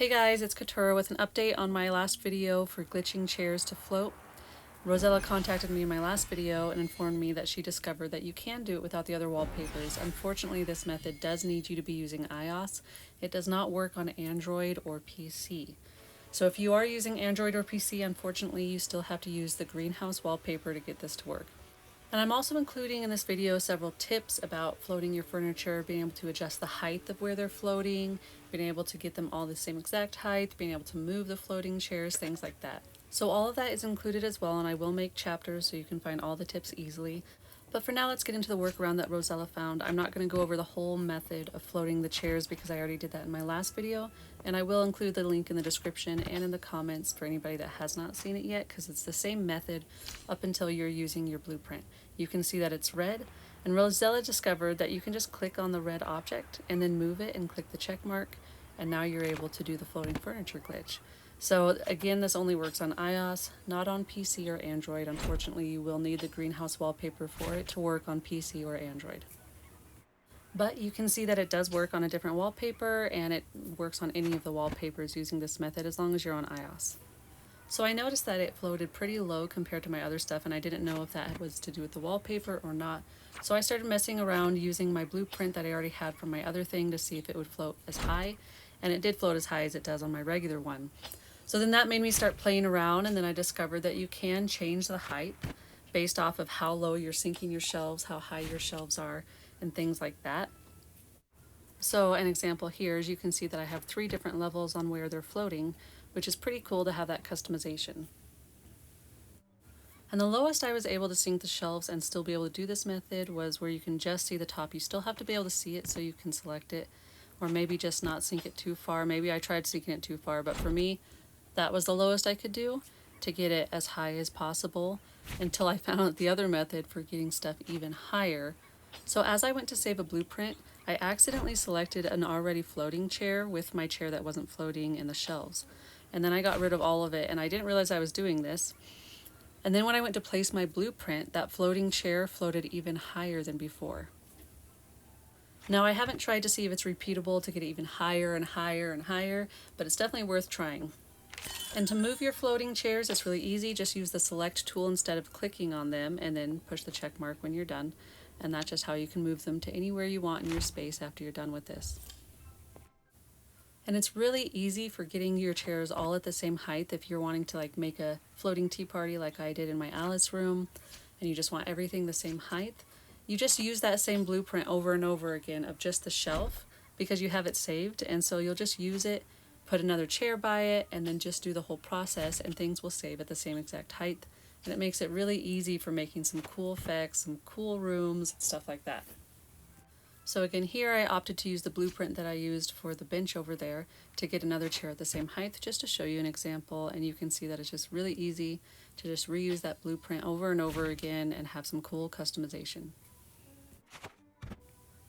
Hey guys, it's Katura with an update on my last video for glitching chairs to float. Rosella contacted me in my last video and informed me that she discovered that you can do it without the other wallpapers. Unfortunately, this method does need you to be using iOS. It does not work on Android or PC. So if you are using Android or PC, unfortunately, you still have to use the greenhouse wallpaper to get this to work. And I'm also including in this video several tips about floating your furniture, being able to adjust the height of where they're floating, being able to get them all the same exact height, being able to move the floating chairs, things like that. So all of that is included as well, and I will make chapters so you can find all the tips easily. But for now, let's get into the workaround that Rosella found. I'm not going to go over the whole method of floating the chairs because I already did that in my last video, and I will include the link in the description and in the comments for anybody that has not seen it yet, because it's the same method up until you're using your blueprint. You can see that it's red, and Rosella discovered that you can just click on the red object and then move it and click the check mark, and now you're able to do the floating furniture glitch. So again, this only works on iOS, not on PC or Android. Unfortunately, you will need the greenhouse wallpaper for it to work on PC or Android. But you can see that it does work on a different wallpaper, and it works on any of the wallpapers using this method as long as you're on iOS. So I noticed that it floated pretty low compared to my other stuff, and I didn't know if that was to do with the wallpaper or not. So I started messing around using my blueprint that I already had from my other thing to see if it would float as high, and it did float as high as it does on my regular one. So then that made me start playing around, and then I discovered that you can change the height based off of how low you're sinking your shelves, how high your shelves are, and things like that. So an example here is you can see that I have 3 different levels on where they're floating, which is pretty cool to have that customization. And the lowest I was able to sink the shelves and still be able to do this method was where you can just see the top. You still have to be able to see it so you can select it, or maybe just not sink it too far. Maybe I tried sinking it too far, but for me, that was the lowest I could do to get it as high as possible until I found the other method for getting stuff even higher. So as I went to save a blueprint, I accidentally selected an already floating chair with my chair that wasn't floating in the shelves. And then I got rid of all of it, and I didn't realize I was doing this. And then when I went to place my blueprint, that floating chair floated even higher than before. Now I haven't tried to see if it's repeatable to get it even higher and higher and higher, but it's definitely worth trying. And to move your floating chairs, it's really easy. Just use the select tool instead of clicking on them, and then push the check mark when you're done. And that's just how you can move them to anywhere you want in your space after you're done with this. And it's really easy for getting your chairs all at the same height if you're wanting to make a floating tea party like I did in my Alice room, and you just want everything the same height. You just use that same blueprint over and over again of just the shelf because you have it saved, and so you'll just use it, put another chair by it, and then just do the whole process, and things will save at the same exact height. And it makes it really easy for making some cool effects, some cool rooms, stuff like that. So again, here I opted to use the blueprint that I used for the bench over there to get another chair at the same height, just to show you an example, and you can see that it's just really easy to just reuse that blueprint over and over again and have some cool customization.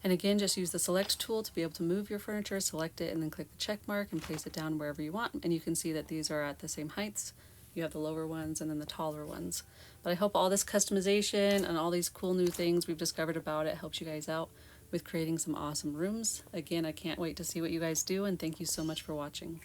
And again, just use the select tool to be able to move your furniture, select it, and then click the check mark and place it down wherever you want. And you can see that these are at the same heights. You have the lower ones and then the taller ones. But I hope all this customization and all these cool new things we've discovered about it helps you guys out with creating some awesome rooms. Again, I can't wait to see what you guys do, and thank you so much for watching.